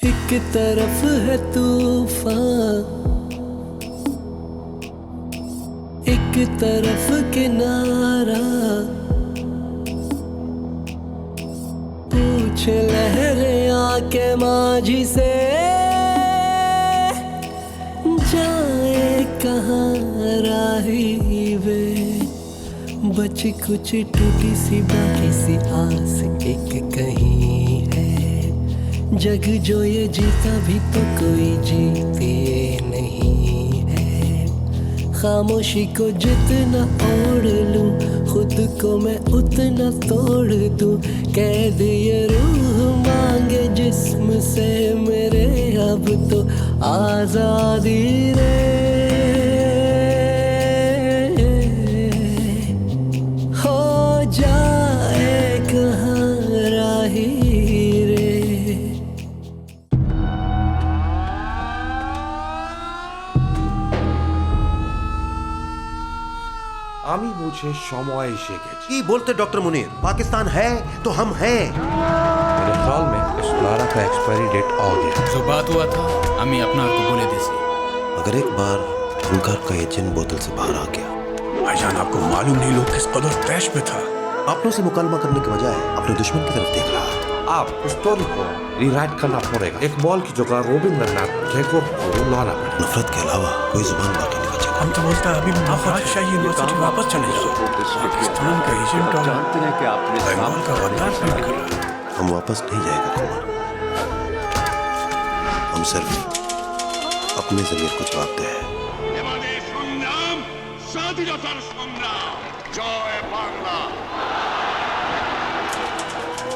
एक तरफ है तूफान, एक तरफ किनारा, पूछ लहरें आके माझी से, जाए कहाँ राही वे। बच कुछ टूटी सी बाकी सी आस एक कहीं है। जग जो ये जीता भी तो कोई जीते नहीं है। खामोशी को जितना ओढ़ लूं, खुद को मैं उतना तोड़ दूं। कैद ये रूह मांगे जिस्म से मेरे, अब तो आजादी रे। हो जाए कहाँ राही रे। আমি বুঝে সময় এসে গেছে। কি বলতে डॉक्टर मुनीर, पाकिस्तान है तो हम हैं। मेरे ख्याल में इस लारा का एक्सपायरी डेट आ गया। जो बात हुआ था আমি আপনাকে বলে দিয়েছি। अगर एक बार गुलकार का ये जिन बोतल से बाहर आ गया, भाईजान आपको मालूम नहीं लोग किस कदर ट्रैश में था। अपनों से मुकालमा करने के बजाय अपने दुश्मन की तरफ देख रहा है। आप स्टोरी को रीराइट करना पड़ेगा। एक बॉल की जगह रविंद्रनाथ टैगोर को लाना पड़ेगा। नफरत के अलावा कोई जुबान बाकी नहीं बचेगा। हम तो बोलता अभी शाही यूनिवर्सिटी वापस चले जाओ। पाकिस्तान का एजेंट और जानते हैं कि आपने बंगाल का वरदान कर रहा है। हम वापस नहीं जाएगा कुमार। हम सिर्फ अपने जमीर को जवाबते हैं। এবারে সংগ্রাম স্বাধীনতার সংগ্রাম। জয় বাংলা।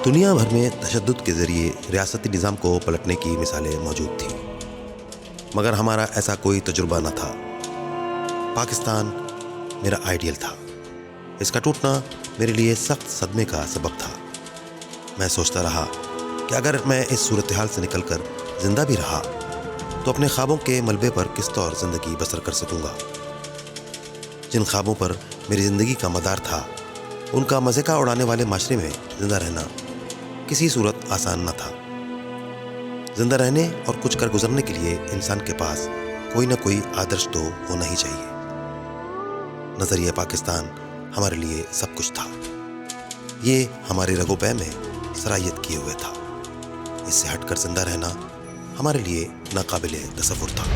दुनिया भर में तशद्दुद के जरिए रियासती निज़ाम को पलटने की मिसालें मौजूद थीं, मगर हमारा ऐसा कोई तजुर्बा न था। पाकिस्तान मेरा आइडियल था। इसका टूटना मेरे लिए सख्त सदमे का सबक था। मैं सोचता रहा कि अगर मैं इस सूरत हाल से निकलकर जिंदा भी रहा तो अपने ख्वाबों के मलबे पर किस तौर ज़िंदगी बसर कर सकूंगा। जिन ख्वाबों पर मेरी ज़िंदगी का मदार था, उनका मज़े का उड़ाने वाले माशरे में ज़िंदा रहना किसी सूरत आसान न था। जिंदा रहने और कुछ कर गुजरने के लिए इंसान के पास कोई ना कोई आदर्श तो होना ही चाहिए। नजरिया पाकिस्तान हमारे लिए सब कुछ था। ये हमारे रगोपै में सरायत किए हुए था। इससे हटकर जिंदा रहना हमारे लिए नाकाबिले तसव्वुर था।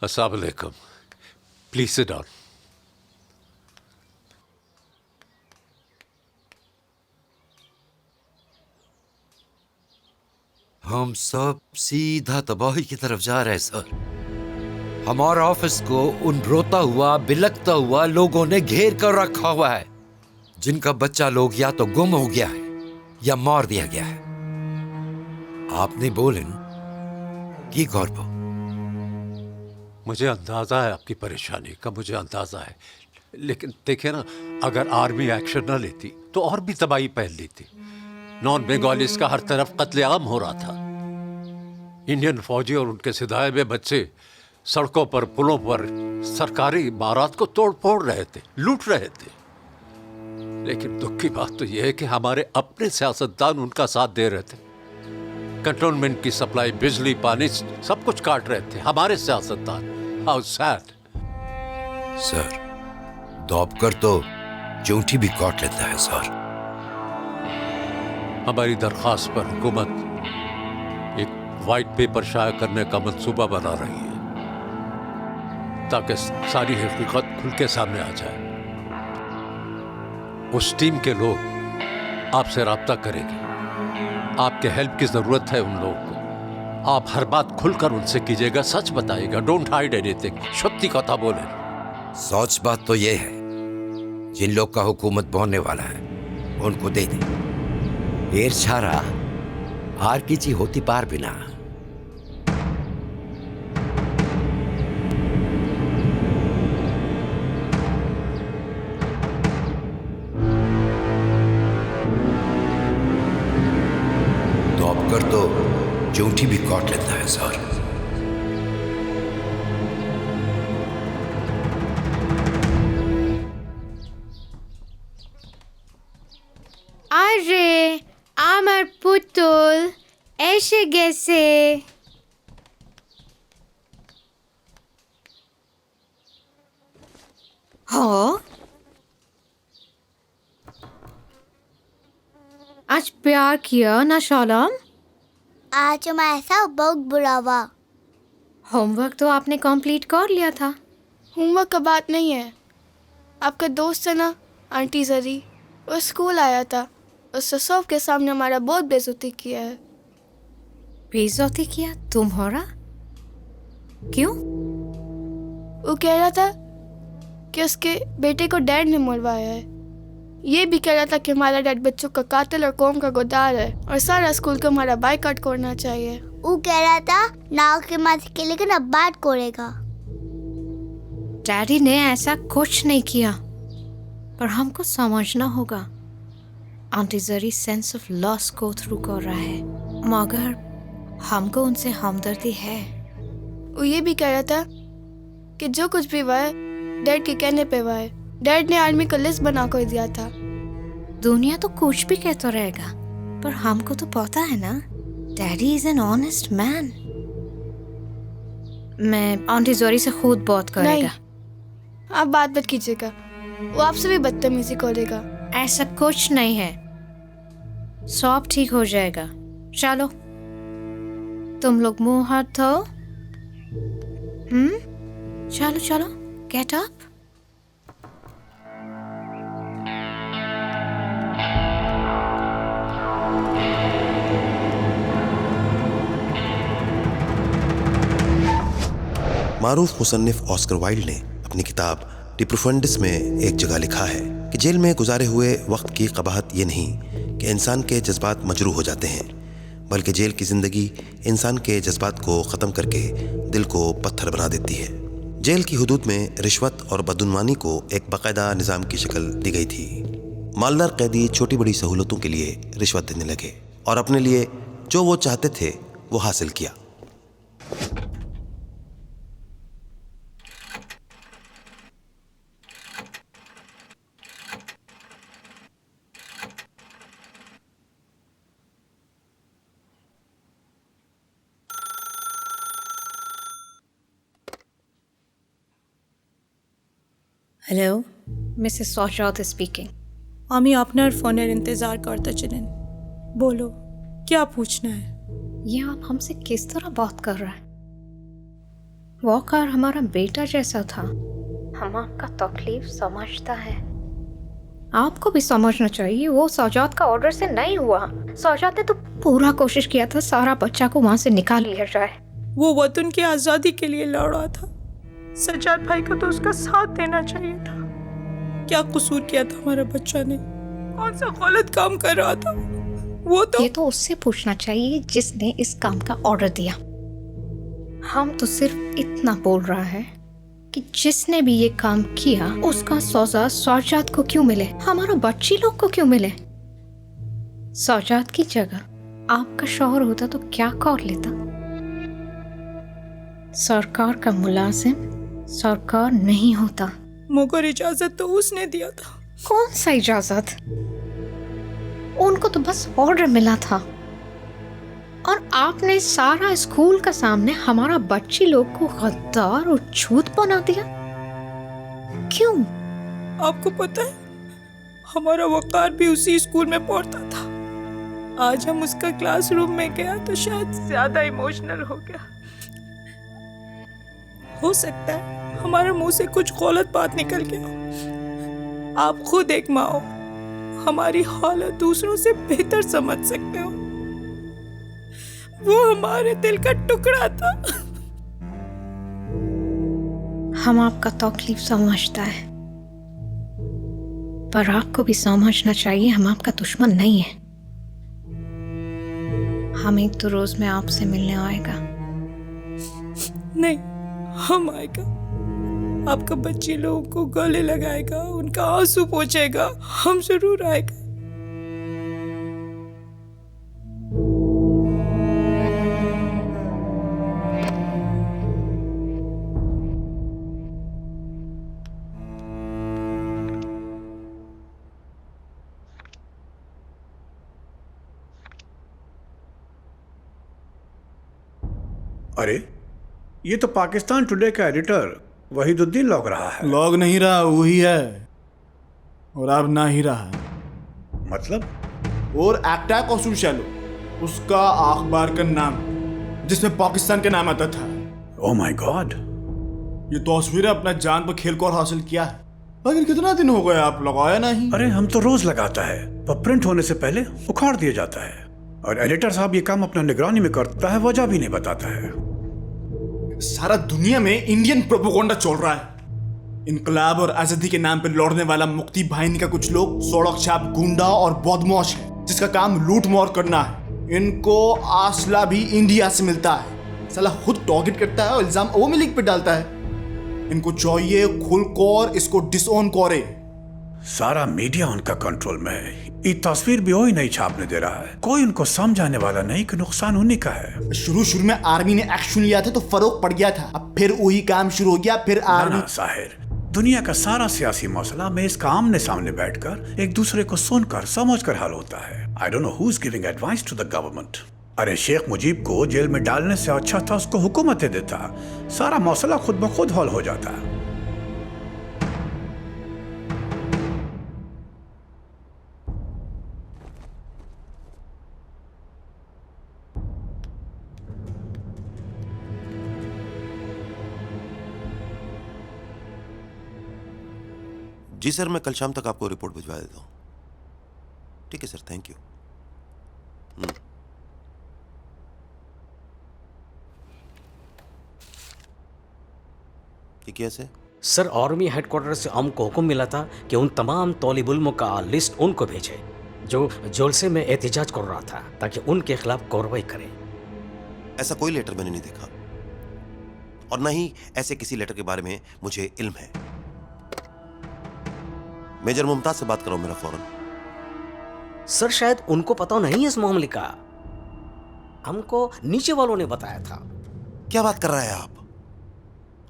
अस्सलाम वालेकुम। Please sit down. हम सब सीधा तबाही की तरफ जा रहे हैं सर। हमारे ऑफिस को उन रोता हुआ बिलखता हुआ लोगों ने घेर कर रखा हुआ है, जिनका बच्चा लोग या तो गुम हो गया है या मार दिया गया है। आपने बोले की गौरव। मुझे अंदाजा है आपकी परेशानी का, मुझे अंदाजा है, लेकिन देखिए ना, अगर आर्मी एक्शन न लेती तो और भी तबाही फैल लेती। नॉन बंगालीज का हर तरफ कत्लेआम हो रहा था। इंडियन फौजी और उनके सिधाए में बच्चे सड़कों पर, पुलों पर सरकारी इमारत को तोड़ फोड़ रहे थे, लूट रहे थे। लेकिन दुख की बात तो यह है कि हमारे अपने सियासतदान उनका साथ दे रहे थे। कंटोनमेंट की सप्लाई, बिजली, पानी सब कुछ काट रहे थे हमारे सियासतदान। How sad. सर, दौबकर तो चूंठी भी काट लेता है सर। हमारी दरख्वास्त पर हुकूमत एक वाइट पेपर शाया करने का मंसूबा बना रही है, ताकि सारी हकीकत खुल के सामने आ जाए। उस टीम के लोग आपसे राब्ता करेंगे। आपके हेल्प की जरूरत है उन लोगों को। आप हर बात खुलकर उनसे कीजिएगा, सच बताइएगा। Don't hide anything. सत्य कथा बोले। सच बात तो यह है, जिन लोग का हुकूमत बोने वाला है उनको दे दे। एर छारा आर की ची होती पार बिना। तो अब कर तो जूठी भी काट लेता है सर। আরে আমার পুতুল এসে গেছে। हाँ आज प्यार किया ना शालम? आज हमारा ऐसा बहुत बुरा हुआ। होमवर्क तो आपने कंप्लीट कर लिया था। होमवर्क का बात नहीं है। आपका दोस्त है ना आंटी जरी, वो स्कूल आया था, उसने सब के सामने हमारा बहुत बेइज्जती किया है। बेइज्जती किया तुम्हारा? क्यों? वो कह रहा था कि उसके बेटे को डैड ने मरवाया है। ये भी कह रहा था कि हमारा डैड बच्चों का कातिल और कौम का गुदार है और सारा स्कूल को हमारा बाइकआउट करना चाहिए। वो कह रहा था नाव के माथे के लेकिन अब बात करेगा। डैडी ने ऐसा कुछ नहीं किया, पर हमको समझना होगा। Aunty zari sense of loss को थ्रू कर रहा है, मगर हमको उनसे हमदर्दी है। वो ये भी कह रहा था कि जो कुछ भी हुआ है डैड के कहने पे हुआ है। डैड ने आर्मी का लिस्ट बना कर दिया था। दुनिया तो कुछ भी कहता रहेगा, पर हमको तो पता है ना, daddy is an honest man. मैं आंटी जरी से खुद बात करेगा। आप बात मत कीजिएगा, वो आपसे भी बदतमीजी करेगा। ऐसा कुछ नहीं है, सब ठीक हो जाएगा। चलो तुम लोग मुंह हाथ धो। चलो चलो गेट अप। मारूफ मुसन्निफ ऑस्कर वाइल्ड ने अपनी किताब डी प्रोफंडिस में एक जगह लिखा है कि जेल में गुजारे हुए वक्त की कबाहत ये नहीं कि इंसान के जज्बात मजरूह हो जाते हैं, बल्कि जेल की ज़िंदगी इंसान के जज्बात को ख़त्म करके दिल को पत्थर बना देती है। जेल की हुदूद में रिश्वत और बदउनवानी को एक बाकायदा निज़ाम की शक्ल दी गई थी। मालदार कैदी छोटी बड़ी सहूलतों के लिए रिश्वत देने लगे और अपने लिए जो वो चाहते थे वो हासिल किया। Hello, Mrs Soujat speaking. আমি আপনার ফোনের इंतजार करते चलें। बोलो, क्या पूछना है? ये आप हमसे किस तरह बात कर रहा है? वॉकर हमारा बेटा जैसा था। हम आपका तकलीफ समझता है। आपको भी समझना चाहिए, वो सौजात का ऑर्डर से नहीं हुआ। सौजात ने तो पूरा कोशिश किया था सारा बच्चा को वहाँ से निकाल लिया जाए। वो वतन की आज़ादी के लिए लड़ रहा था। सज्जाद भाई को तो उसका साथ देना चाहिए था। क्या कसूर किया था हमारा बच्चा ने? कौन सा गलत काम कर रहा था? वो तो ये तो उससे पूछना चाहिए जिसने इस काम का ऑर्डर दिया। हम तो सिर्फ इतना बोल रहा है कि जिसने भी ये काम किया उसका सौजा सौजात को क्यों मिले, हमारा बच्ची लोग को क्यों मिले। सौजात की जगह आपका शौहर होता तो क्या कर लेता? सरकार का मुलाजिम सरकार नहीं होता। मगर इजाजत तो उसने दिया था। कौन सा इजाजत? उनको तो बस ऑर्डर मिला था और आपने सारा स्कूल का सामने हमारा बच्ची लोग को गद्दार और झूठ बना दिया। क्यों? आपको पता है, हमारा वकार भी उसी स्कूल में पढ़ता था। आज हम उसका क्लासरूम में गया तो शायद ज्यादा इमोशनल हो गया। हो सकता है हमारे मुंह से कुछ गलत बात निकल गया। आप खुद एक माँ हो, हमारी हालत दूसरों से बेहतर समझ सकते हो। वो हमारे दिल का टुकड़ा था। हम आपका तकलीफ समझता है, पर आपको भी समझना चाहिए हम आपका दुश्मन नहीं है। हम एक तो रोज में आपसे मिलने आएगा। नहीं, हम आएगा। आपका बच्चे लोगों को गले लगाएगा, उनका आंसू पोंछेगा। हम जरूर आएगा। अरे ये तो पाकिस्तान टुडे का एडिटर वहीदुद्दीन लॉग रहा है। लॉग नहीं रहा, वही है, और अब ना ही रहा। मतलब? और अटैक ऑफ शैलो, उसका अखबार का नाम जिसमें पाकिस्तान का नाम आता था। ओह माय गॉड, ये तस्वीरें अपना जान पर खेल कर हासिल किया है। लेकिन कितना दिन हो गया आप लगाया नहीं? अरे हम तो रोज लगाता है, पर प्रिंट होने से पहले उखाड़ दिया जाता है। और एडिटर साहब ये काम अपना निगरानी में करता है, वजह भी नहीं बताता है। सारा दुनिया में इंडियन प्रोपेगेंडा चल रहा है। इनकलाब और आजादी के नाम पर लड़ने वाला मुक्ति बाहिनी का कुछ लोग सड़क छाप गुंडा और बदमाश है, जिसका काम लूट मार करना है। इनको आसला भी इंडिया से मिलता है। साला खुद टारगेट करता है और इल्जाम अवामी लीग पे डालता है। इनको चाहिए खुलकर इसको डिसऑन करे। सारा मीडिया उनका कंट्रोल में है। ये तस्वीर भी वही नहीं छापने दे रहा है। कोई उनको समझाने वाला नहीं कि नुकसान उन्हीं का है। शुरू में आर्मी ने एक्शन लिया था तो फर्क पड़ गया था। अब फिर वही काम शुरू हो गया। फिर आर्मी साहिर, दुनिया का सारा सियासी मसला में इसका आमने सामने बैठकर एक दूसरे को सुनकर समझकर हल होता है। I don't know who is giving advice to the government. अरे शेख मुजीब को जेल में डालने से अच्छा था उसको हुकूमतें देता, सारा मसला खुद ब खुद हल हो जाता। जी सर, मैं कल शाम तक आपको रिपोर्ट भिजवा देता हूँ। ठीक है सर, थैंक यू। कैसे सर, आर्मी हेडक्वार्टर से हमको हुक्म मिला था कि उन तमाम तौलिब इल्मों का लिस्ट उनको भेजे जो जोलसे में एहतिजाज कर रहा था, ताकि उनके खिलाफ कार्रवाई करें। ऐसा कोई लेटर मैंने नहीं देखा, और न ही ऐसे किसी लेटर के बारे में मुझे इल्म है। मेजर मुमताज से बात कराओ मेरा फौरन। सर, शायद उनको पता नहीं है इस मामले का। हमको नीचे वालों ने बताया था। क्या बात कर रहा है आप?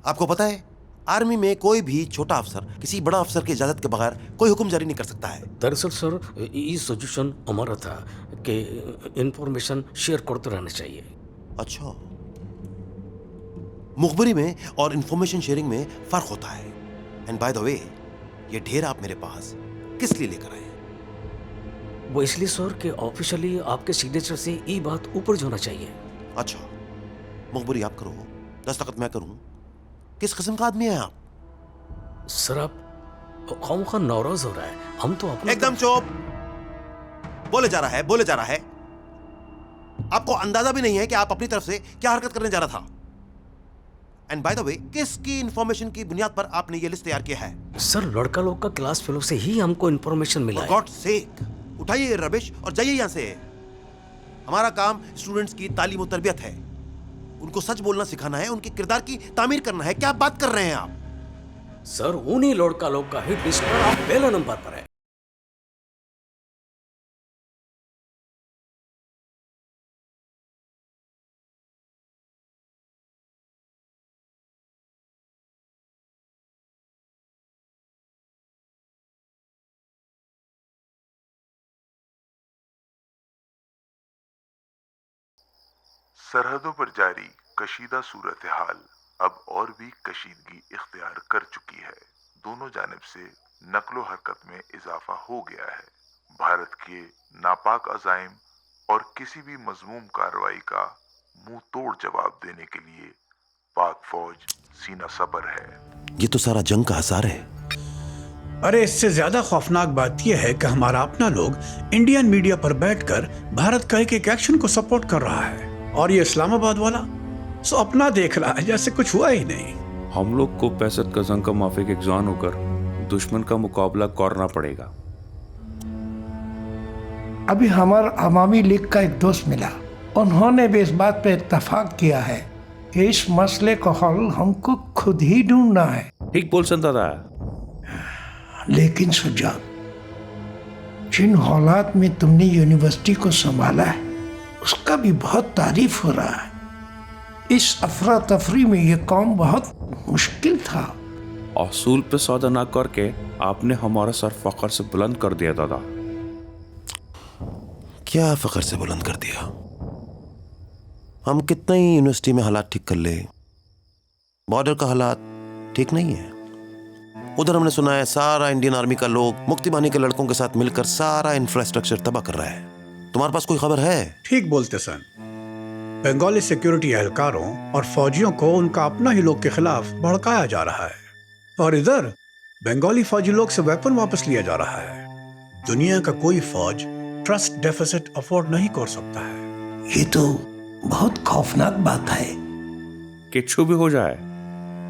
आपको पता है आर्मी में कोई भी छोटा अफसर किसी बड़ा अफसर की इजाजत के बगैर कोई हुक्म जारी नहीं कर सकता है। दरअसल सर, ये सजेशन हमारा था कि इंफॉर्मेशन शेयर करते रहना चाहिए। अच्छा, मुखबरी में और इंफॉर्मेशन शेयरिंग में फर्क होता है। एंड बाय द वे, ये ढेर आप मेरे पास किस लिए लेकर आए? वो इसलिए सर कि ऑफिशियली आपके सिग्नेचर से ये बात ऊपर होना चाहिए। अच्छा, मुखबरी आप करो, दस्तखत मैं करूं। किस किस्म का आदमी है आप? सर, आप खामखा नाराज हो रहा है। हम तो अपना एकदम चुप। बोले जा रहा है, बोले जा रहा है। आपको अंदाजा भी नहीं है कि आप अपनी तरफ से क्या हरकत करने जा रहा था। एंड बाय द वे, किसकी इंफॉर्मेशन की बुनियाद पर आपने ये लिस्ट तैयार किया है? सर, लड़का लोग का क्लास फेलो से ही हमको इंफॉर्मेशन मिला है। फॉर गॉड सेक, उठाइए ये रबिश और जाइए यहां से। हमारा काम स्टूडेंट्स की तालीम और तरबियत है। उनको सच बोलना सिखाना है, उनके किरदार की तामीर करना है। क्या बात कर रहे हैं आप? सर, उन्हीं लड़का लोग का हिट लिस्ट पर आप पहले नंबर पर है। सरहदों पर जारी कशीदा सूरत हाल अब और भी कशीदगी इख्तियार कर चुकी है। दोनों जानिब से नकलो हरकत में इजाफा हो गया है। भारत के नापाक अज़ाइम और किसी भी मजमूम कार्रवाई का मुंह तोड़ जवाब देने के लिए पाक फौज सीना सबर है। ये तो सारा जंग का असर है। अरे इससे ज्यादा खौफनाक बात यह है कि हमारा अपना लोग इंडियन मीडिया पर बैठकर भारत का एक एक्शन को सपोर्ट कर रहा है, और ये इस्लामाबाद वाला सो अपना देख रहा है जैसे कुछ हुआ ही नहीं। हम लोग को 65 का जंग का माफिक एक जवान होकर दुश्मन का मुकाबला करना पड़ेगा। अभी हमारा अवामी लीग का एक दोस्त मिला, उन्होंने भी इस बात पे इत्तेफाक किया है कि इस मसले को हल हमको खुद ही ढूंढना है। ठीक बोल सकता था। लेकिन सुजान, जिन हालात में तुमने यूनिवर्सिटी को संभाला है उसका भी बहुत तारीफ हो रहा है। इस अफरा तफरी में ये काम बहुत मुश्किल था। असूल पे सौदा ना करके आपने हमारा सर फख्र से बुलंद कर दिया दादा। क्या फख्र से बुलंद कर दिया? हम कितना ही यूनिवर्सिटी में हालात ठीक कर ले, बॉर्डर का हालात ठीक नहीं है। उधर हमने सुना है सारा इंडियन आर्मी का लोग मुक्ति बाहिनी के लड़कों के साथ मिलकर सारा इंफ्रास्ट्रक्चर तबाह कर रहा है। तुम्हारे पास कोई खबर है? ठीक बोलते सन। बंगाली सिक्योरिटी एहलकारों और फौजियों को उनका अपना ही लोग के खिलाफ भड़काया जा रहा है, और इधर बंगाली फौजी लोग से वेपन वापस लिया जा रहा है। दुनिया का कोई फौज ट्रस्ट डेफिसिट अफोर्ड नहीं कर सकता है। ये तो बहुत खौफनाक बात है। किच्छु भी हो जाए,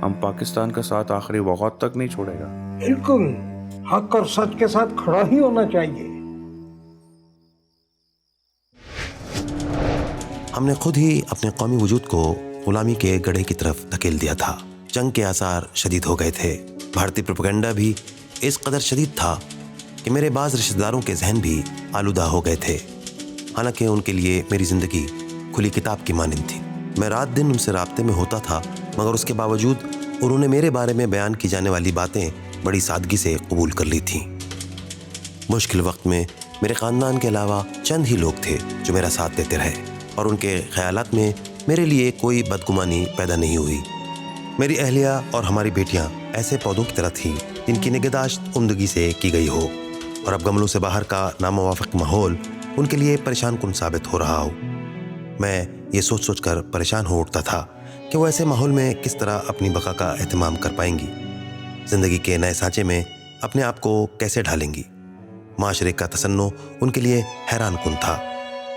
हम पाकिस्तान का साथ आखिरी वक्त तक नहीं छोड़ेगा। बिल्कुल, हक और सच के साथ खड़ा ही होना चाहिए। हमने खुद ही अपने कौमी वजूद को गुलामी के गड्ढे की तरफ धकेल दिया था। जंग के आसार शदीद हो गए थे। भारतीय प्रोपेगेंडा भी इस कदर शदीद था कि मेरे बाज रिश्तेदारों के जहन भी आलूदा हो गए थे। हालांकि उनके लिए मेरी जिंदगी खुली किताब की मानिंद थी। मैं रात दिन उनसे राब्ते में होता था, मगर उसके बावजूद उन्होंने मेरे बारे में बयान की जाने वाली बातें बड़ी सादगी से कबूल कर ली थीं। मुश्किल वक्त में मेरे ख़ानदान के अलावा चंद ही लोग थे जो मेरा साथ देते रहे, और उनके ख्यालात में मेरे लिए कोई बदगुमानी पैदा नहीं हुई। मेरी अहलिया और हमारी बेटियां ऐसे पौधों की तरह थीं जिनकी निगहदाश्त उम्दगी से की गई हो, और अब गमलों से बाहर का नामुवाफिक माहौल उनके लिए परेशान कुन साबित हो रहा हो। मैं ये सोच सोच कर परेशान हो उठता था कि वो ऐसे माहौल में किस तरह अपनी बका का एहतमाम कर पाएंगी, ज़िंदगी के नए सांचे में अपने आप को कैसे ढालेंगी। माशरे का तसन्नो उनके लिए हैरान कुन था।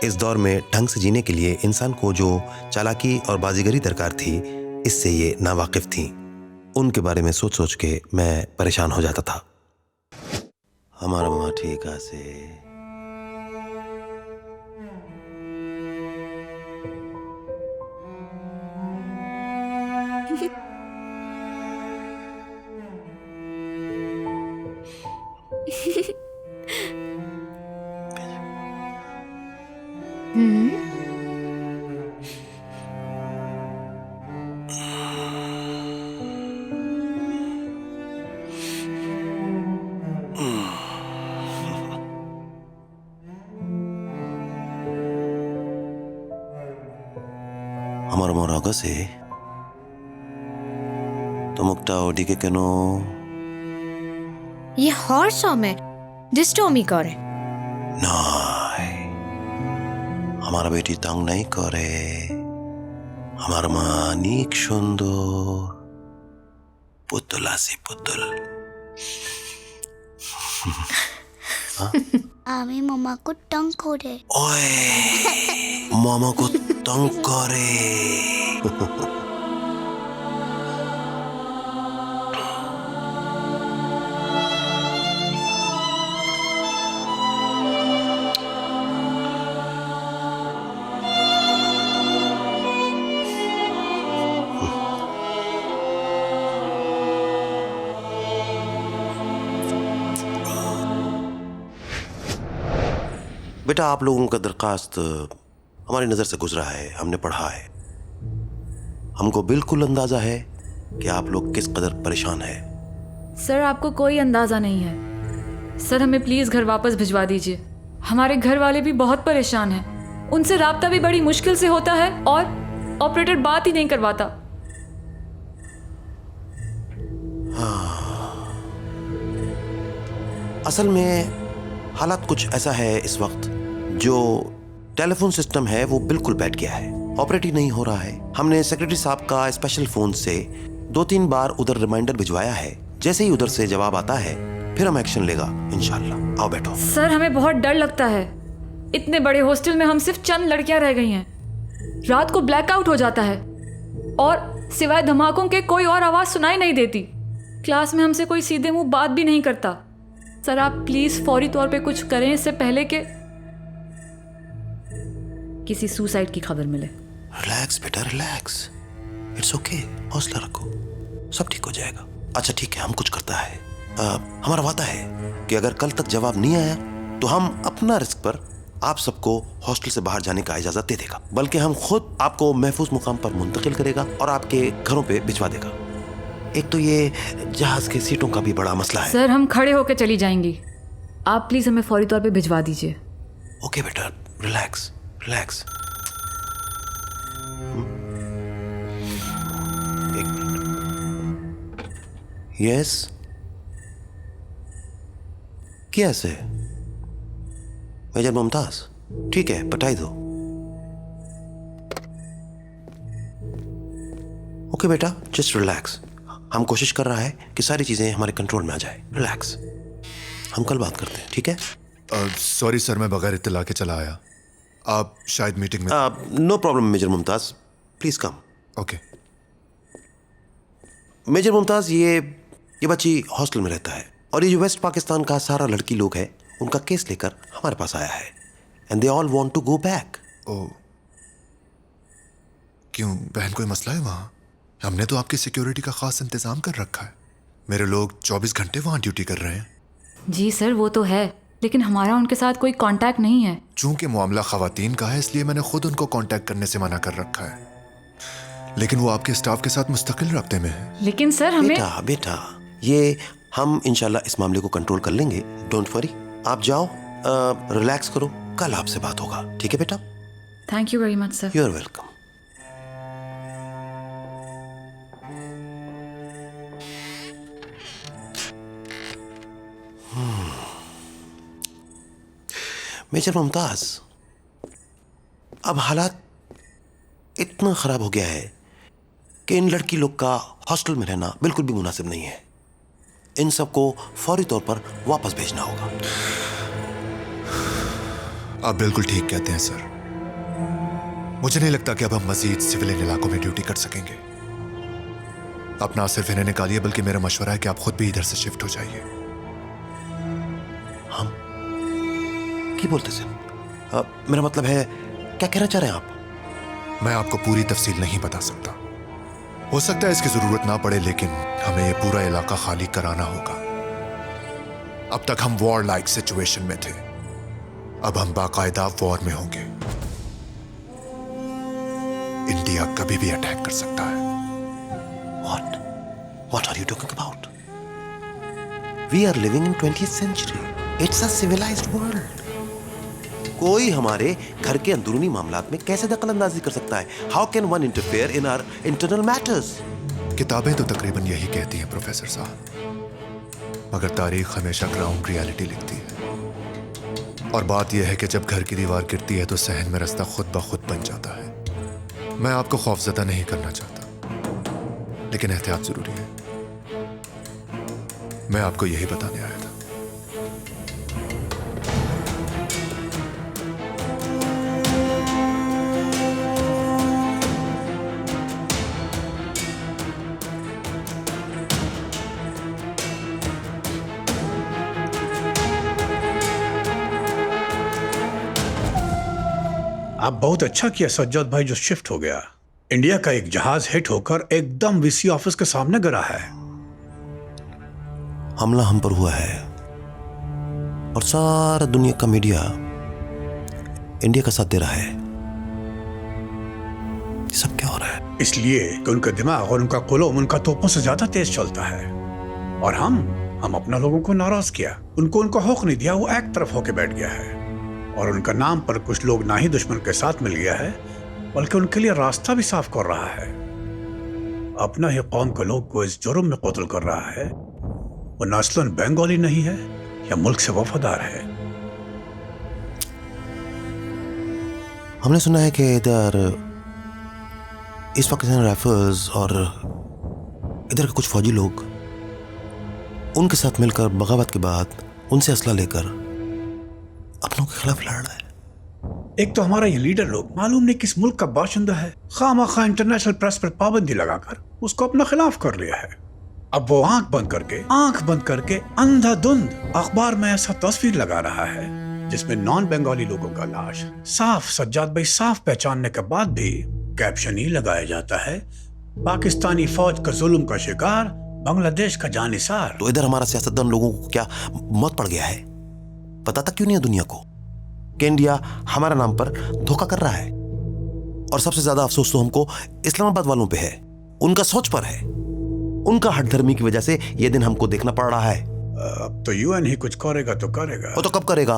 इस दौर में ढंग से जीने के लिए इंसान को जो चालाकी और बाजीगरी दरकार थी, इससे ये नावाकिफ थीं। उनके बारे में सोच सोच के मैं परेशान हो जाता था। हमारा माँ ठीक से हमारा मोरागा से तो मुक्ता ओडी के कनो ये हॉर्स में डिस्टोमी करे नहीं, हमारा बेटी तंग नहीं करे। हमारा माँ नीक सुंदर पुतला से पुतल। आमी मम्मा को तंग करे। ओए मामा को तंग करे। बेटा, आप लोगों का दरखास्त हमारी नज़र से गुजरा है, हमने पढ़ा है। हमको बिल्कुल अंदाज़ा है कि आप लोग किस कदर परेशान हैं। सर, आपको कोई अंदाज़ा नहीं है। सर, हमें प्लीज़ घर वापस भिजवा दीजिए। हमारे घर वाले भी बहुत परेशान हैं। उनसे राब्ता भी बड़ी मुश्किल से होता है और ऑपरेटर बात ही नहीं करवाता। असल में हालात कुछ ऐसा है इस वक्त, जो टेलीफोन सिस्टम है वो बिल्कुल बैठ गया है, ऑपरेट ही नहीं हो रहा है। हमने सेक्रेटरी साहब का स्पेशल फोन से 2-3 बार उधर रिमाइंडर भिजवाया है। जैसे ही उधर से जवाब आता है फिर हम एक्शन लेगा इंशाल्लाह। आओ बैठो। सर, हमें बहुत डर लगता है। इतने बड़े हॉस्टल में हम सिर्फ चंद लड़कियां रह गई हैं। रात को ब्लैकआउट हो जाता है और सिवाय धमाकों के कोई और आवाज सुनाई नहीं देती। क्लास में हमसे कोई सीधे मुंह बात भी नहीं करता। सर आप प्लीज फौरी तौर पे कुछ करें इससे पहले कि किसी सुसाइड की खबर मिले। रिलैक्स बेटा रिलैक्स, इट्स ओके, हौसला रखो, सब ठीक हो जाएगा। अच्छा ठीक है, हम कुछ करता है। हमारा वादा है कि अगर कल तक जवाब नहीं आया तो हम अपना रिस्क पर आप सबको हॉस्टल से बाहर जाने का इजाजत दे देगा, बल्कि हम खुद आपको महफूज मुकाम पर मुंतकिल करेगा और आपके घरों पे भिजवा देगा। एक तो ये जहाज के सीटों का भी बड़ा मसला है। सर हम खड़े होकर चली जाएंगी, आप प्लीज हमें फौरी तौर पे भिजवा दीजिए। ओके बेटा रिलैक्स रिलैक्स। एक मिनट। यस कैसे मेजर मुमताज? ठीक है पटाई दो। ओके बेटा जस्ट रिलैक्स, हम कोशिश कर रहा है कि सारी चीजें हमारे कंट्रोल में आ जाए। रिलैक्स, हम कल बात करते हैं, ठीक है? सॉरी सर, मैं बगैर इत्तला के चला आया, आप शायद मीटिंग में। No problem major Mumtaz, please come. Okay major Mumtaz, ये बच्ची हॉस्टल में रहता है और ये जो वेस्ट पाकिस्तान का सारा लड़की लोग है उनका केस लेकर हमारे पास आया है and they all want to go back. Oh, क्यों बहन कोई मसला है वहाँ? हमने तो आपकी सिक्योरिटी का खास इंतजाम कर रखा है, मेरे लोग 24 घंटे वहाँ ड्यूटी कर रहे हैं। जी सर वो तो है, लेकिन हमारा उनके साथ कोई कांटेक्ट नहीं है। चूंकि मामला खवातीन का है इसलिए मैंने खुद उनको कांटेक्ट करने से मना कर रखा है, लेकिन वो आपके स्टाफ के साथ मुस्तकिल रब्ते में है। लेकिन सर हमें बेटा ये हम इंशाल्लाह इस मामले को कंट्रोल कर लेंगे, डोंट वरी। आप जाओ, रिलैक्स करो, कल आपसे बात होगा, ठीक है बेटा? Thank you very much sir. You are welcome. Major Mumtaz, अब हालात इतना खराब हो गया है कि इन लड़की लोग का हॉस्टल में रहना बिल्कुल भी मुनासिब नहीं है। इन सबको फौरी तौर पर वापस भेजना होगा। आप बिल्कुल ठीक कहते हैं सर, मुझे नहीं लगता कि अब हम मजीद सिविलियन इलाकों में ड्यूटी कर सकेंगे। आप ना सिर्फ इन्हें निकालिए बल्कि मेरा मशवरा है कि आप खुद भी इधर से शिफ्ट हो जाइए। हम क्या बोलते सर? मेरा मतलब है, क्या कहना चाह रहे हैं आप? मैं आपको पूरी तफसील नहीं बता सकता, हो सकता है इसकी जरूरत ना पड़े, लेकिन हमें यह पूरा इलाका खाली कराना होगा। अब तक हम वॉर लाइक सिचुएशन में थे, अब हम बाकायदा वॉर में होंगे। इंडिया कभी भी अटैक कर सकता है। What are you talking about? We are living in 20th century. It's a civilized world. कोई हमारे घर के अंदरूनी मामलात में कैसे दखलंदाजी कर सकता है? How can one interfere in our internal matters? किताबें तो तकरीबन यही कहती हैं प्रोफेसर साहब, मगर तारीख हमेशा ग्राउंड रियलिटी लिखती है। और बात यह है कि जब घर की दीवार गिरती है तो सहन में रास्ता खुद ब खुद बन जाता है। मैं आपको खौफजदा नहीं करना चाहता, लेकिन एहतियात जरूरी है। मैं आपको यही बताने आया था। आप बहुत अच्छा किया सज्जाद भाई जो शिफ्ट हो गया। इंडिया का एक जहाज हिट होकर एकदम वीसी ऑफिस के सामने गिरा है। हमला हम पर हुआ है और सारा दुनिया का मीडिया इंडिया का साथ दे रहा है। ये सब क्या हो रहा है? इसलिए कि उनका दिमाग और उनका कुलूम उनका तोपों से ज्यादा तेज चलता है। और हम अपना लोगों को नाराज किया, उनको उनका हक नहीं दिया, वो एक तरफ होके बैठ गया है। और उनका नाम पर कुछ लोग ना ही दुश्मन के साथ मिल गया है, बल्कि उनके लिए रास्ता भी साफ कर रहा है। अपना ही कौम के लोग को इस जुर्म में कत्ल कर रहा है। वो नस्लन बंगाली नहीं है या मुल्क से वफादार है। हमने सुना है कि इधर ईस्ट पाकिस्तान राइफल्स और इधर के कुछ फौजी लोग उनके साथ मिलकर बगावत के बाद उनसे असला लेकर अपनों के खिलाफ लड़ रहा है। एक तो हमारा ये लीडर लोग मालूम नहीं किस मुल्क का बाशिंदा है, खामखा इंटरनेशनल प्रेस पर पाबंदी लगाकर उसको अपना खिलाफ कर लिया है। अब वो आंख बंद करके अंधाधुंध अखबार में ऐसा तस्वीर लगा रहा है जिसमें नॉन बंगाली लोगों का लाश साफ सज्जाद भाई साफ पहचानने के बाद भी कैप्शन ही लगाया जाता है, पाकिस्तानी फौज का जुल्म का शिकार, बांग्लादेश का जानिसार। तो इधर हमारा सियासतदान लोगों को क्या मौत पड़ गया है? पता तक क्यों नहीं है दुनिया को कि इंडिया हमारा नाम पर धोखा कर रहा है? और सबसे ज्यादा अफसोस तो हमको इस्लामाबाद वालों पे है, उनका सोच पर है, उनका हठधर्मी की वजह से ये दिन हमको देखना पड़ रहा है। अब तो यूएन ही कुछ करेगा तो करेगा। वो तो कब करेगा?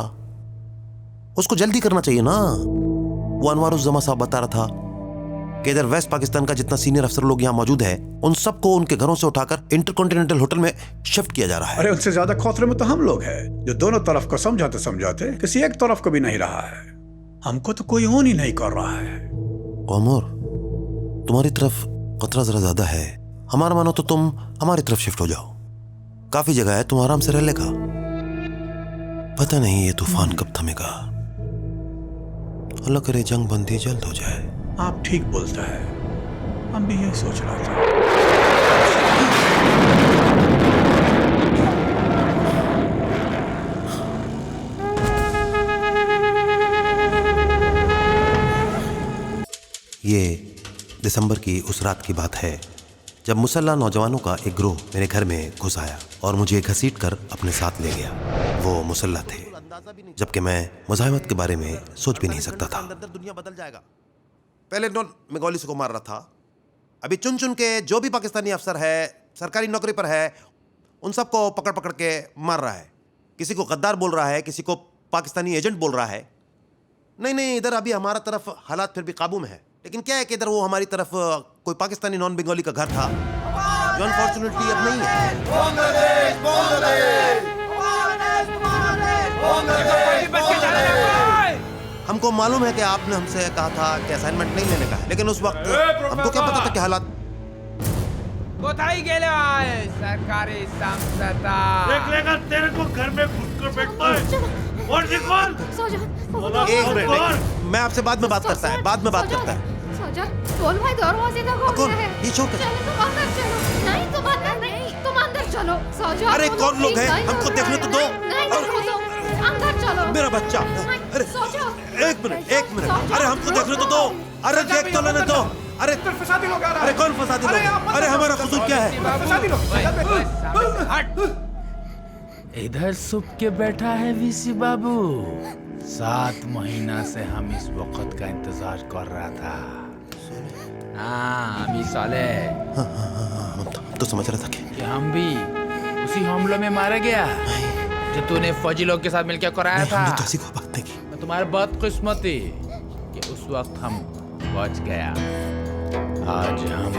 उसको जल्दी करना चाहिए ना। वो अनवारुज़्ज़मा साहब बता रहा था कि इधर वेस्ट पाकिस्तान का जितना सीनियर अफसर लोग यहाँ मौजूद है उन सबको उनके घरों से उठाकर इंटरकॉन्टिनेंटल होटल में शिफ्ट किया जा रहा है। अरे उनसे ज्यादा खौफरे में तो हम लोग हैं जो दोनों तरफ को समझाते समझाते किसी एक तरफ को भी नहीं रहा है। हमको तो कोई ऑन ही नहीं कर रहा है। उमर, तुम्हारी तरफ खतरा जरा ज्यादा है। हमारा मानो तो तुम हमारी तरफ शिफ्ट हो जाओ, काफी जगह है, तुम आराम से रह लेगा। पता नहीं ये तूफान कब थमेगा। अल्लाह करे जंग बंदी जल्द हो जाए। आप ठीक बोलता है, हम भी यही सोच रहा था। ये दिसंबर की उस रात की बात है जब मुसल्ला नौजवानों का एक ग्रोह मेरे घर में घुस आया और मुझे घसीट कर अपने साथ ले गया। वो मुसल्ला थे, जबकि मैं मुजाहिमत के बारे में सोच भी नहीं सकता था। दुनिया बदल जाएगा। पहले नॉन बंगालीस को मार रहा था, अभी चुन चुन के जो भी पाकिस्तानी अफसर है, सरकारी नौकरी पर है, उन सबको पकड़ पकड़ के मार रहा है। किसी को गद्दार बोल रहा है, किसी को पाकिस्तानी एजेंट बोल रहा है। नहीं, इधर अभी हमारा तरफ हालात फिर भी काबू में है, लेकिन क्या है कि इधर वो हमारी तरफ कोई पाकिस्तानी नॉन बंगाली का घर था जो अनफॉर्चुनेटली अब नहीं है। हमको मालूम है कि आपने हमसे कहा था कि असाइनमेंट नहीं लेने का है, लेकिन उस वक्त हमको क्या पता था कि हालात सरकारी संस्था देख लेगा तेरे को घर में घुस कर बैठता है। और एक मिनट, मैं आपसे बाद में बात करता है, बाद में बात करता है। बोल भाई दरवाजे तक कौन? ये छोड़ कर। चलो तुम अंदर चलो। नहीं तुम अंदर नहीं, तुम अंदर चलो। सौजा, अरे कौन लोग हैं? हमको देखने तो दो। अंदर चलो। मेरा बच्चा। अरे एक मिनट, अरे हमको देखने तो दो। अरे देख तो लेने दो। अरे फसादी लोग आ रहा है। अरे कौन फसादी लोग? अरे हमारा कसूर क्या है? फसादी लोग। इधर सुप के बैठा है वीसी बाबू। 7 महीना से हम इस वक्त का इंतजार कर रहा था। हाँ अभी साले तो समझ रहा था कि हम भी उसी हमलों में मारा गया जो तूने फौजी लोग के साथ मिलकर कराया था। हमने तो ऐसी कोई बात नहीं की। तुम्हारी बदकिस्मती कि उस वक्त हम बच गया। आज हम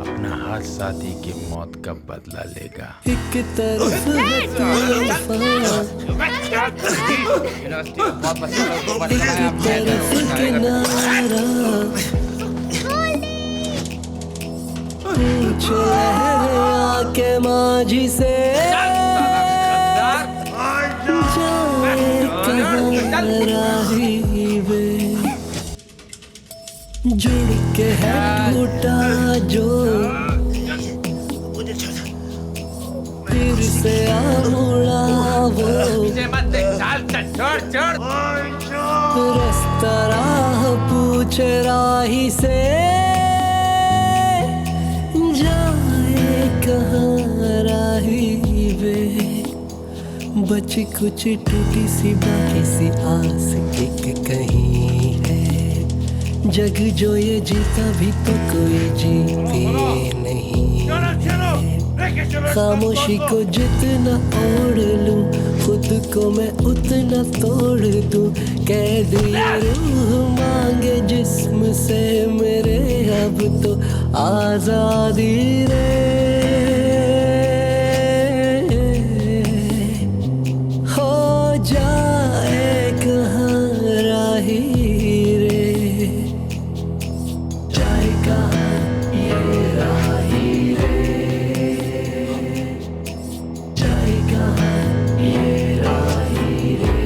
अपना हर साथी की मौत का बदला लेगा। एक तरफ है किनारा पूछो आके माझी से जुड़ के है टूटा जो फिर से मुड़ा वो रास्ता राह पूछ राही से जाए कहाँ राही वे बची कुछ टूटी सी बाकी सी आस एक कहीं है। जग जो ये जीता भी तो कोई जीते नहीं है। खामोशी को जितना ओढ़ लूं खुद को मैं उतना तोड़ दूं। कैद ये रूह मांगे जिस्म से मेरे अब तो आजादी रे। हो जाए कहाँ राही रे, जाए कहाँ ये राही रे, जाए कहाँ ये राही रे।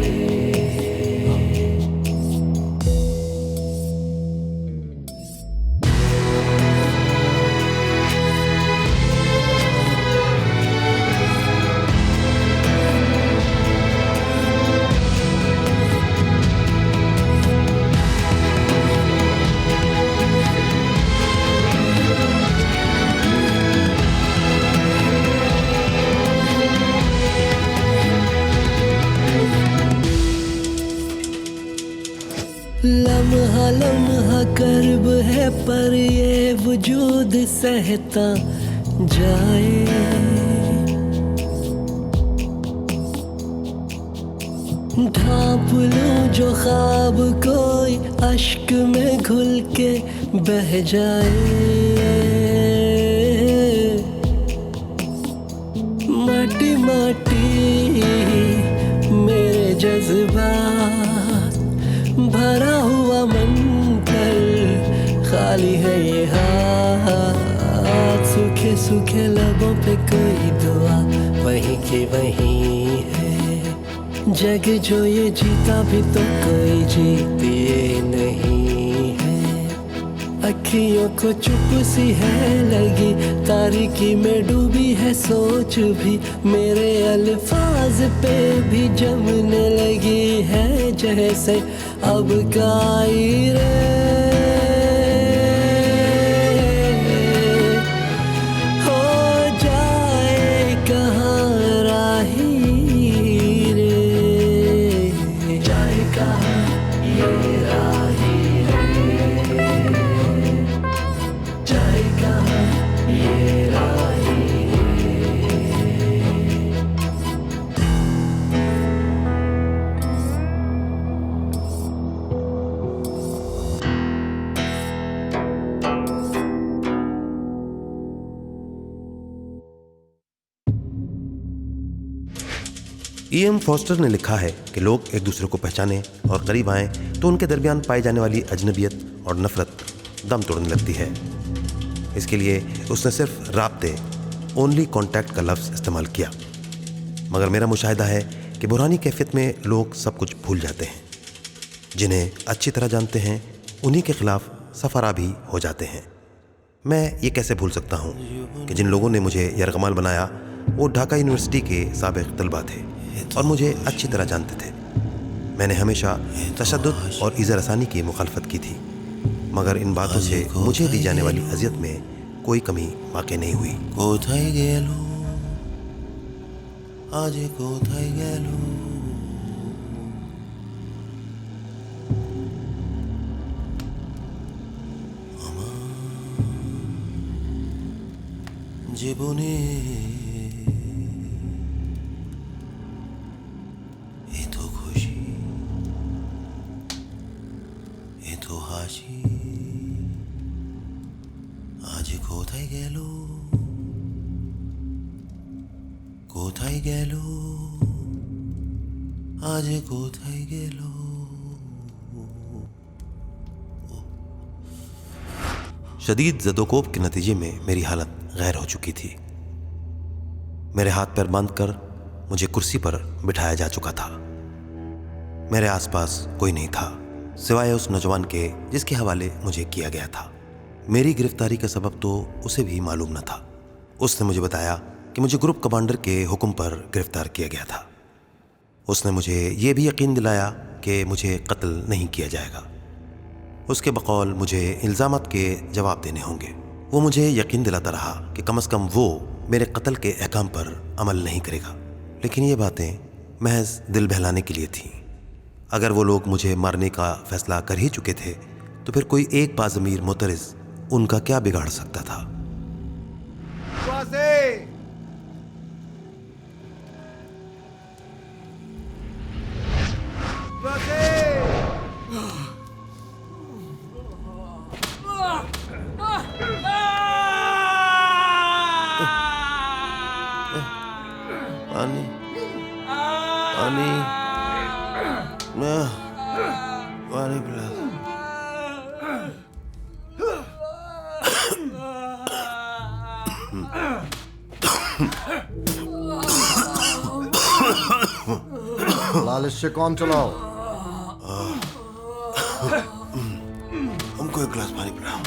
लम्हा कर्ब है पर ये वजूद सहता जाए। ढांप लूं जो ख्वाब कोई अश्क में घुल के बह जाए। माटी माटी मेरे जज्बात, भरा हुआ मन पर खाली है ये हाथ। सूखे सूखे लबों पे कोई दुआ वहीं की वहीं है। जग जो ये जीता भी तो कोई जीते नहीं है। अखियों को चुप सी है लगी, तारीकी में डूबी है सोच भी। मेरे अल्फाज पे भी जमने लगी है जैसे अब गाई रे। हो जाए कहाँ राही रे, जाए कहाँ ये राही रे, जाए कहाँ ये राही। E.M. फॉस्टर ने लिखा है कि लोग एक दूसरे को पहचाने और करीब आएं तो उनके दरमियान पाई जाने वाली अजनबियत और नफरत दम तोड़ने लगती है। इसके लिए उसने सिर्फ राब्ते, ओनली कॉन्टैक्ट का लफ्ज़ इस्तेमाल किया। मगर मेरा मुशाहिदा है कि बुरानी कैफियत में लोग सब कुछ भूल जाते हैं। जिन्हें अच्छी तरह जानते हैं उन्हीं के खिलाफ सफारा भी हो जाते हैं। मैं ये कैसे भूल सकता हूँ कि जिन लोगों ने मुझे यरगमाल बनाया वो ढाका यूनिवर्सिटी के साबिक़ तलबा थे और मुझे अच्छी तरह जानते थे। मैंने हमेशा तशद्दुद और इज़्ज़त रसानी की मुखालफत की थी, मगर इन बातों से मुझे दी जाने वाली अज़ियत में कोई कमी वाक़ई नहीं हुई। कोथाई गेलो आज कोथाई गेलो, জীবনে এত খুশি এত হাসি আজ কোথায় গেল, কোথায় গেল, আজ কোথায় গেল। शदीद ज़दोकोब के नतीजे में मेरी हालत गैर हो चुकी थी। मेरे हाथ पैर बांधकर मुझे कुर्सी पर बिठाया जा चुका था। मेरे आसपास कोई नहीं था सिवाय उस नौजवान के जिसके हवाले मुझे किया गया था। मेरी गिरफ्तारी का सबब तो उसे भी मालूम न था। उसने मुझे बताया कि मुझे ग्रुप कमांडर के हुक्म पर गिरफ्तार किया गया था। उसने मुझे ये भी यकीन दिलाया कि मुझे कत्ल नहीं किया जाएगा। उसके बकौल मुझे इल्ज़ामात के जवाब देने होंगे। वो मुझे यकीन दिलाता रहा कि कम से कम वो मेरे कत्ल के अहकाम पर अमल नहीं करेगा। लेकिन ये बातें महज दिल बहलाने के लिए थीं। अगर वो लोग मुझे मारने का फैसला कर ही चुके थे तो फिर कोई एक बाज़मीर मोतरिज़ उनका क्या बिगाड़ सकता था। पानी पानी पानी पिला। लालिश से काम चलाओ। हमको एक गिलास पानी पिलाओ।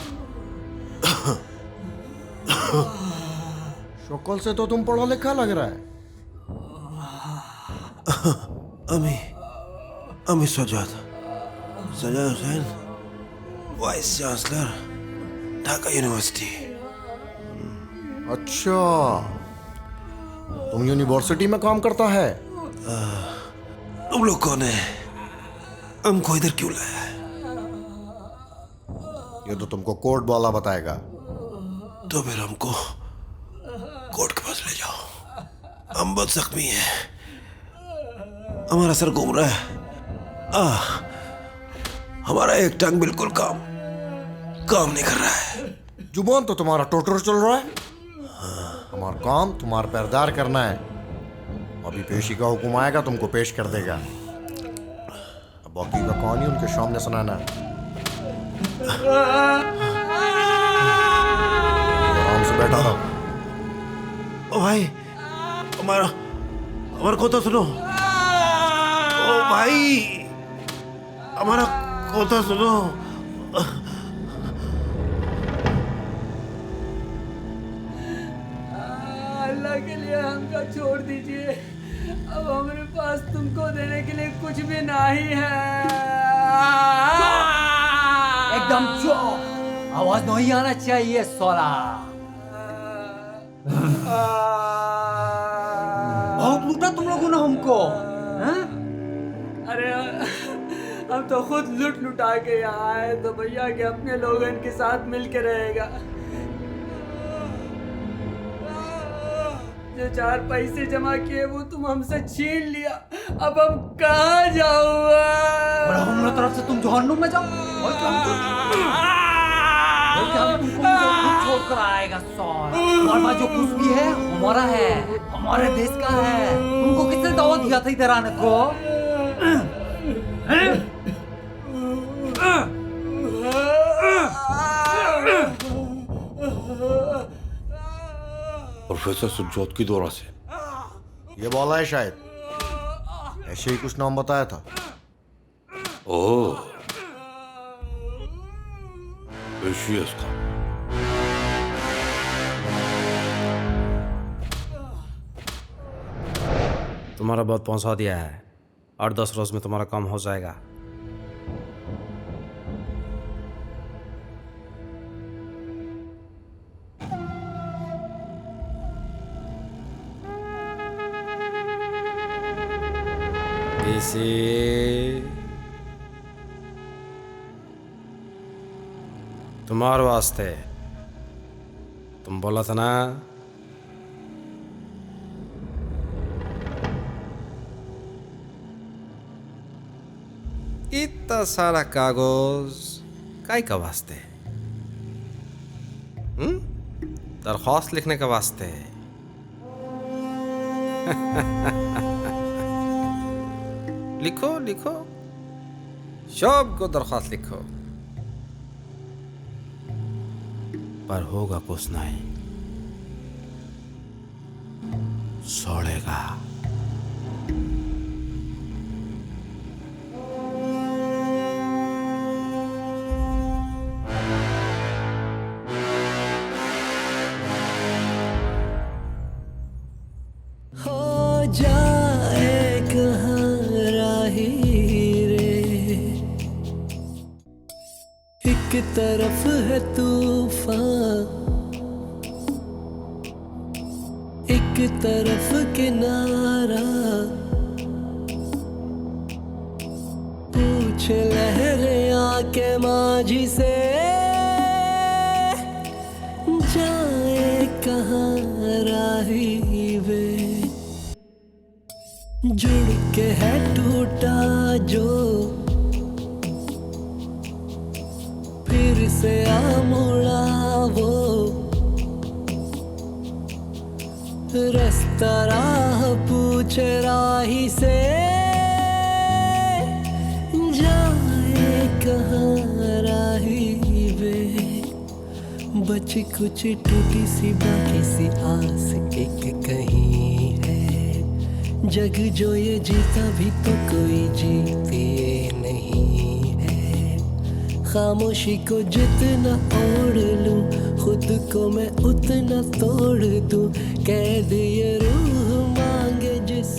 शक्ल से तो तुम पढ़ा लिखा लग रहा है। अमी Sajjad Hussain, vice chancellor, Dhaka university. अच्छा, तुम यूनिवर्सिटी में काम करता है? तुम लोग कौन है? हमको इधर क्यों लाया है? ये तो तुमको कोर्ट वाला बताएगा। तो फिर हमको कोर्ट के पास ले जाओ। हम बहुत जख्मी हैं, हमारा सर घूम रहा है, हमारा एक टंग बिल्कुल काम नहीं कर रहा है। जुबान तो तुम्हारा टोटर चल रहा है। हमारा काम तुम्हारा पैरदार करना है। अभी पेशी का हुक्म आएगा, तुमको पेश कर देगा। अब बाकी का कहानी उनके सामने सुनाना है। आराम से बैठा रहो। ओ भाई, हमारा को तो सुनो। ओ भाई, हमारा को तो सुनो। अल्लाह के लिए हमको छोड़ दीजिए। अब हमारे पास तुमको देने के लिए कुछ भी नहीं है। एकदम चुप, आवाज नहीं आना चाहिए सोला। बहुत लूटा तुम लोगों ने हमको। अरे हम तो खुद लुटा के यहाँ आए, तो भैया के अपने लोगों के साथ मिल के रहेगा। जो 4 पैसे जमा किए वो तुम हमसे छीन लिया। अब हम कहाँ जाऊँगा? हमारी तरफ से तुम जहन्नुम में जाओ। और क्या हम तुमको छोड़ कर आएगा सौर। हमारे पास जो कुछ भी है हमारा है, हमारे देश का है। तुमको किसने दावत दिया था इधर आने को? प्रोफेसर सुजोत की दौरा से ये बोला है शायद, ऐसे ही कुछ नाम बताया था। ओह, पेशियस का। तुम्हारा बहुत पहुंचा दिया है, 8-10 रोज में तुम्हारा काम हो जाएगा। तुम्हारे वास्ते तुम बोला था ना, इतना सारा कागज काय का वास्ते? दरख्वास्त लिखने का वास्ते। लिखो लिखो, सब को दरख्वास्त लिखो, पर होगा कुछ नहीं, सड़ेगा। हो जाए कहाँ राही रे, एक तरफ है तूफान, एक तरफ किनारा। पूछ लहरें आके माझी से, जाए कहाँ राही वे। जुड़ के है टूटा जो, फिर से आ मुड़ा वो। रास्ता राह पूछे राही से, जाए कहाँ राही वे। बची कुछ टूटी सी बाकी सी आस एक कहीं है। जग जो ये जीता भी तो कोई जीते नहीं है। खामोशी को जितना ओढ़ लूं, खुद को मैं उतना तोड़ दूं। कैद ये रूह मांगे जिस